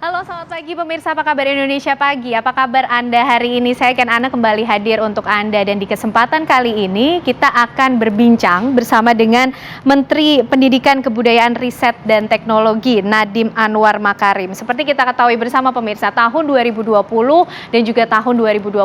Halo, selamat pagi pemirsa, apa kabar Indonesia Pagi? Apa kabar Anda hari ini? Saya Ana kembali hadir untuk Anda dan di kesempatan kali ini kita akan berbincang bersama dengan Menteri Pendidikan Kebudayaan Riset dan Teknologi Nadiem Anwar Makarim. Seperti kita ketahui bersama pemirsa, tahun 2020 dan juga tahun 2021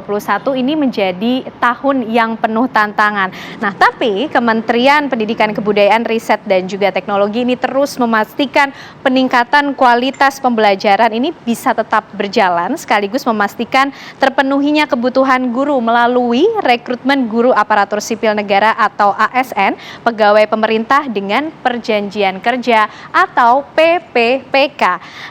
ini menjadi tahun yang penuh tantangan. Nah, tapi Kementerian Pendidikan Kebudayaan Riset dan juga Teknologi ini terus memastikan peningkatan kualitas pembelajaran ini bisa tetap berjalan sekaligus memastikan terpenuhinya kebutuhan guru melalui rekrutmen guru aparatur sipil negara atau ASN, pegawai pemerintah dengan perjanjian kerja atau PPPK.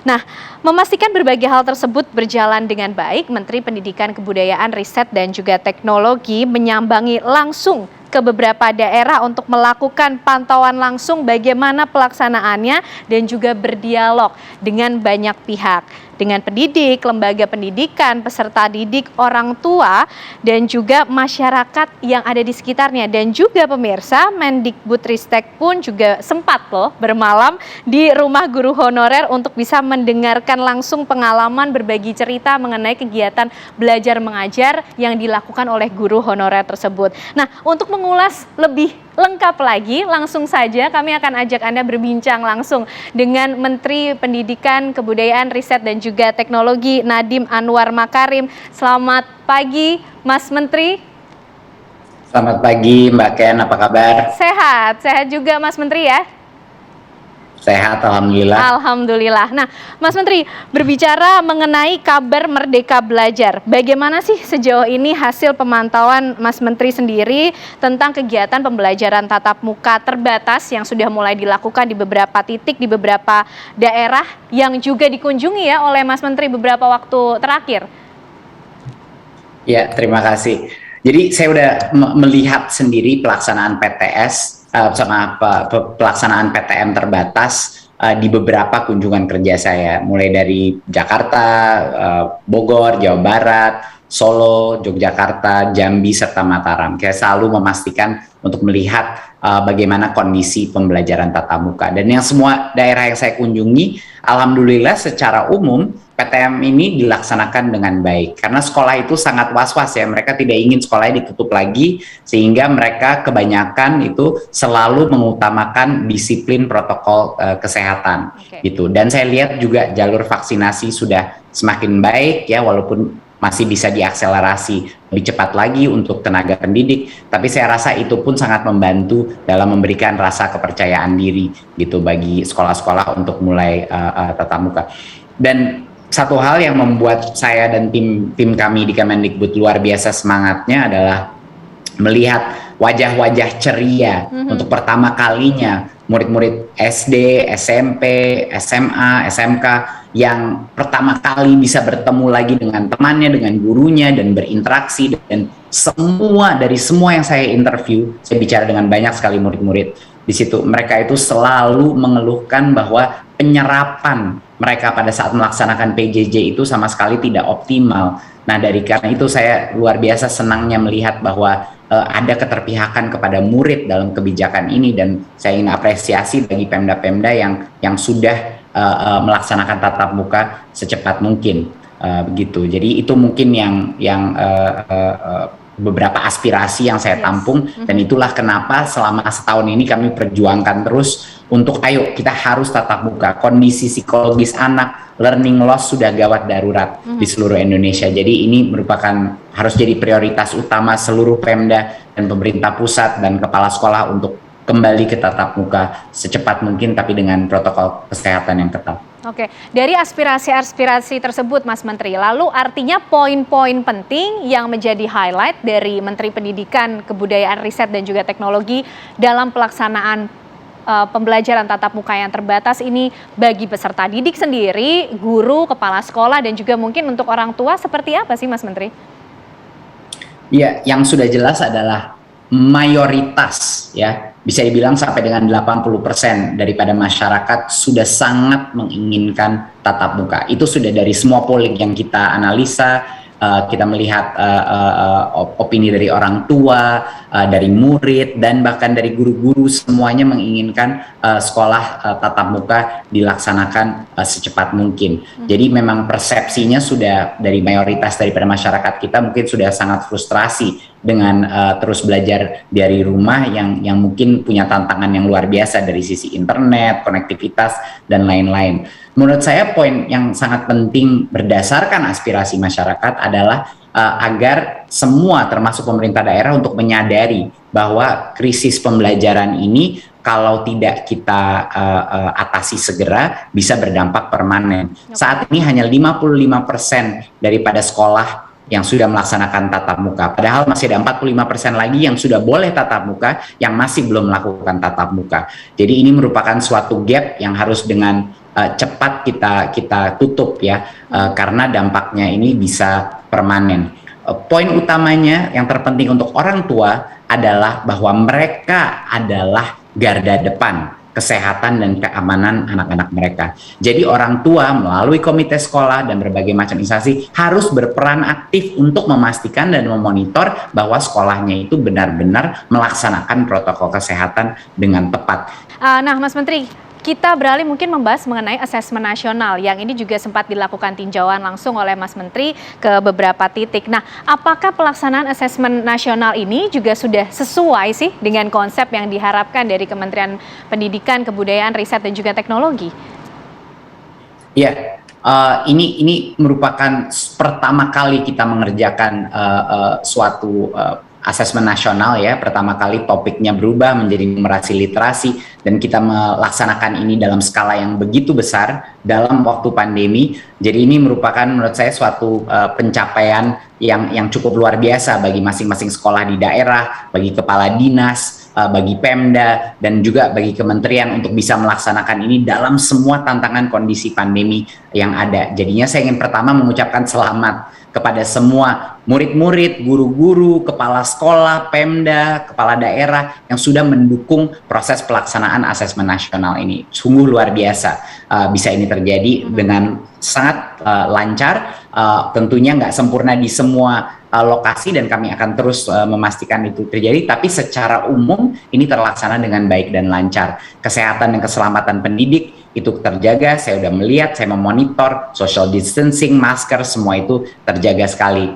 Nah, memastikan berbagai hal tersebut berjalan dengan baik, Menteri Pendidikan Kebudayaan Riset dan juga Teknologi menyambangi langsung ke beberapa daerah untuk melakukan pantauan langsung bagaimana pelaksanaannya dan juga berdialog dengan banyak pihak, dengan pendidik, lembaga pendidikan, peserta didik, orang tua, dan juga masyarakat yang ada di sekitarnya. Dan juga pemirsa, Mendikbudristek pun juga sempat bermalam di rumah guru honorer untuk bisa mendengarkan langsung pengalaman berbagi cerita mengenai kegiatan belajar mengajar yang dilakukan oleh guru honorer tersebut. Nah, untuk mengulas lebih lengkap lagi, langsung saja kami akan ajak Anda berbincang langsung dengan Menteri Pendidikan, Kebudayaan, Riset dan juga Teknologi Nadiem Anwar Makarim. Selamat pagi, Mas Menteri. Selamat pagi, Mbak Ken. Apa kabar? Sehat juga Mas Menteri ya? Sehat, alhamdulillah. Alhamdulillah. Nah, Mas Menteri, berbicara mengenai kabar Merdeka Belajar, bagaimana sih sejauh ini hasil pemantauan Mas Menteri sendiri tentang kegiatan pembelajaran tatap muka terbatas yang sudah mulai dilakukan di beberapa titik, di beberapa daerah yang juga dikunjungi ya oleh Mas Menteri beberapa waktu terakhir? Ya, terima kasih. Jadi saya udah melihat sendiri pelaksanaan PTS sama pelaksanaan PTM terbatas di beberapa kunjungan kerja saya, mulai dari Jakarta, Bogor, Jawa Barat, Solo, Yogyakarta, Jambi, serta Mataram. Saya selalu memastikan untuk melihat bagaimana kondisi pembelajaran tatap muka. Dan yang semua daerah yang saya kunjungi, alhamdulillah secara umum PTM ini dilaksanakan dengan baik, karena sekolah itu sangat was-was ya, mereka tidak ingin sekolahnya ditutup lagi, sehingga mereka kebanyakan itu selalu mengutamakan disiplin protokol kesehatan gitu. Dan saya lihat juga jalur vaksinasi sudah semakin baik ya, walaupun masih bisa diakselerasi lebih cepat lagi untuk tenaga pendidik, tapi saya rasa itu pun sangat membantu dalam memberikan rasa kepercayaan diri gitu bagi sekolah-sekolah untuk mulai tatap muka. Dan satu hal yang membuat saya dan tim kami di Kemendikbud luar biasa semangatnya adalah melihat wajah-wajah ceria untuk pertama kalinya murid-murid SD, SMP, SMA, SMK yang pertama kali bisa bertemu lagi dengan temannya, dengan gurunya, dan berinteraksi. Dan dari semua yang saya interview, saya bicara dengan banyak sekali murid-murid di situ, mereka itu selalu mengeluhkan bahwa penyerapan mereka pada saat melaksanakan PJJ itu sama sekali tidak optimal. Nah, karena itu saya luar biasa senangnya melihat bahwa ada keterpihakan kepada murid dalam kebijakan ini, dan saya ingin apresiasi bagi Pemda-Pemda yang sudah melaksanakan tatap muka secepat mungkin, begitu. Jadi itu mungkin yang beberapa aspirasi yang saya tampung, dan itulah kenapa selama setahun ini kami perjuangkan terus untuk ayo kita harus tatap muka. Kondisi psikologis anak, learning loss sudah gawat darurat di seluruh Indonesia. Jadi ini harus jadi prioritas utama seluruh Pemda dan pemerintah pusat dan kepala sekolah untuk kembali ke tatap muka secepat mungkin, tapi dengan protokol kesehatan yang ketat. Oke, dari aspirasi-aspirasi tersebut Mas Menteri, lalu artinya poin-poin penting yang menjadi highlight dari Menteri Pendidikan, Kebudayaan, Riset dan juga Teknologi dalam pelaksanaan pembelajaran tatap muka yang terbatas ini bagi peserta didik sendiri, guru, kepala sekolah dan juga mungkin untuk orang tua seperti apa sih Mas Menteri? Ya, yang sudah jelas adalah mayoritas ya, bisa dibilang sampai dengan 80% daripada masyarakat sudah sangat menginginkan tatap muka. Itu sudah dari semua polling yang kita analisa, kita melihat opini dari orang tua, dari murid, dan bahkan dari guru-guru, semuanya menginginkan sekolah tatap muka dilaksanakan secepat mungkin. Jadi memang persepsinya sudah dari mayoritas daripada masyarakat kita mungkin sudah sangat frustrasi dengan terus belajar dari rumah yang mungkin punya tantangan yang luar biasa dari sisi internet, konektivitas, dan lain-lain. Menurut saya poin yang sangat penting berdasarkan aspirasi masyarakat adalah agar semua termasuk pemerintah daerah untuk menyadari bahwa krisis pembelajaran ini kalau tidak kita atasi segera bisa berdampak permanen. Saat ini hanya 55% daripada sekolah yang sudah melaksanakan tatap muka. Padahal masih ada 45% lagi yang sudah boleh tatap muka, yang masih belum melakukan tatap muka. Jadi ini merupakan suatu gap yang harus dengan cepat kita tutup ya, karena dampaknya ini bisa permanen. Poin utamanya yang terpenting untuk orang tua adalah bahwa mereka adalah garda depan kesehatan dan keamanan anak-anak mereka. Jadi orang tua melalui komite sekolah dan berbagai macam instansi harus berperan aktif untuk memastikan dan memonitor bahwa sekolahnya itu benar-benar melaksanakan protokol kesehatan dengan tepat. Nah, Mas Menteri, kita beralih mungkin membahas mengenai asesmen nasional yang ini juga sempat dilakukan tinjauan langsung oleh Mas Menteri ke beberapa titik. Nah, apakah pelaksanaan asesmen nasional ini juga sudah sesuai sih dengan konsep yang diharapkan dari Kementerian Pendidikan, Kebudayaan, Riset, dan juga Teknologi? Ya, ini merupakan pertama kali kita mengerjakan suatu asesmen nasional ya. Pertama kali topiknya berubah menjadi numerasi literasi, dan kita melaksanakan ini dalam skala yang begitu besar dalam waktu pandemi. Jadi ini merupakan menurut saya suatu pencapaian yang cukup luar biasa bagi masing-masing sekolah di daerah, bagi kepala dinas, bagi Pemda, dan juga bagi kementerian untuk bisa melaksanakan ini dalam semua tantangan kondisi pandemi yang ada. Jadinya saya ingin pertama mengucapkan selamat kepada semua murid-murid, guru-guru, kepala sekolah, Pemda, kepala daerah yang sudah mendukung proses pelaksanaan asesmen nasional ini. Sungguh luar biasa bisa ini terjadi dengan sangat lancar. Tentunya nggak sempurna di semua lokasi dan kami akan terus memastikan itu terjadi, tapi secara umum ini terlaksana dengan baik dan lancar. Kesehatan dan keselamatan pendidik itu terjaga, saya udah melihat, saya memonitor, social distancing, masker, semua itu terjaga sekali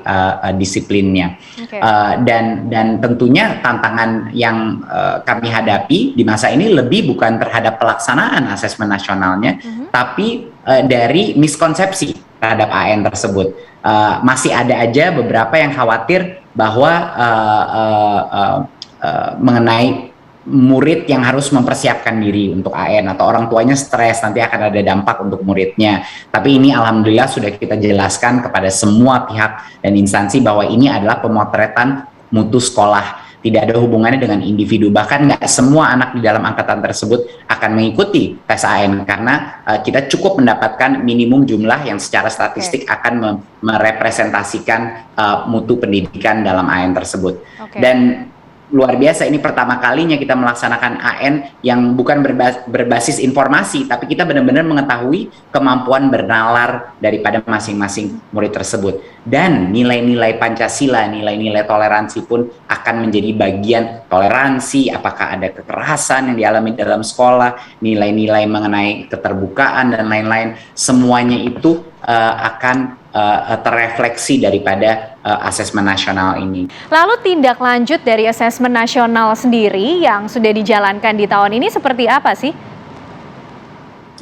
disiplinnya. Okay. Dan tentunya tantangan yang kami hadapi di masa ini lebih bukan terhadap pelaksanaan asesmen nasionalnya, tapi dari miskonsepsi terhadap AN tersebut. Masih ada aja beberapa yang khawatir bahwa mengenai murid yang harus mempersiapkan diri untuk AN atau orang tuanya stres, nanti akan ada dampak untuk muridnya. Tapi ini alhamdulillah sudah kita jelaskan kepada semua pihak dan instansi bahwa ini adalah pemotretan mutu sekolah. Tidak ada hubungannya dengan individu, bahkan nggak semua anak di dalam angkatan tersebut akan mengikuti tes AN karena kita cukup mendapatkan minimum jumlah yang secara statistik akan merepresentasikan mutu pendidikan dalam AN tersebut. Dan luar biasa, ini pertama kalinya kita melaksanakan AN yang bukan berbasis informasi, tapi kita benar-benar mengetahui kemampuan bernalar daripada masing-masing murid tersebut. Dan nilai-nilai Pancasila, nilai-nilai toleransi pun akan menjadi bagian toleransi, apakah ada kekerasan yang dialami dalam sekolah, nilai-nilai mengenai keterbukaan dan lain-lain, semuanya itu akan terrefleksi daripada asesmen nasional ini. Lalu tindak lanjut dari asesmen nasional sendiri yang sudah dijalankan di tahun ini seperti apa sih?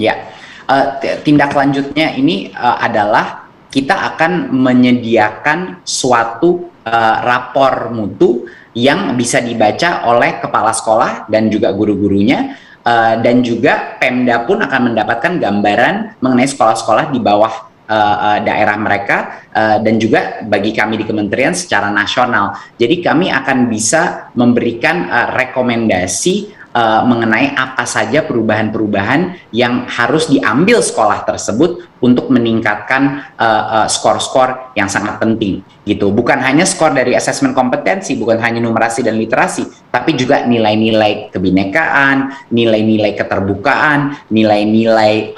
Ya, tindak lanjutnya ini adalah kita akan menyediakan suatu rapor mutu yang bisa dibaca oleh kepala sekolah dan juga guru-gurunya, dan juga Pemda pun akan mendapatkan gambaran mengenai sekolah-sekolah di bawah daerah mereka, dan juga bagi kami di kementerian secara nasional. Jadi kami akan bisa memberikan rekomendasi mengenai apa saja perubahan-perubahan yang harus diambil sekolah tersebut untuk meningkatkan skor-skor yang sangat penting gitu. Bukan hanya skor dari asesmen kompetensi, bukan hanya numerasi dan literasi, tapi juga nilai-nilai kebinekaan, nilai-nilai keterbukaan, nilai-nilai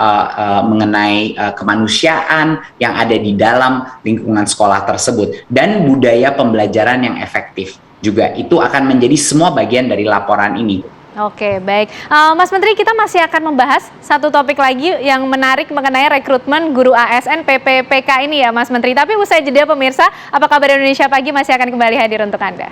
mengenai kemanusiaan yang ada di dalam lingkungan sekolah tersebut, dan budaya pembelajaran yang efektif juga. Itu akan menjadi semua bagian dari laporan ini. Oke, baik. Mas Menteri, kita masih akan membahas satu topik lagi yang menarik mengenai rekrutmen guru ASN PPPK ini ya Mas Menteri. Tapi usai jeda pemirsa, Apa Kabar Indonesia Pagi masih akan kembali hadir untuk Anda.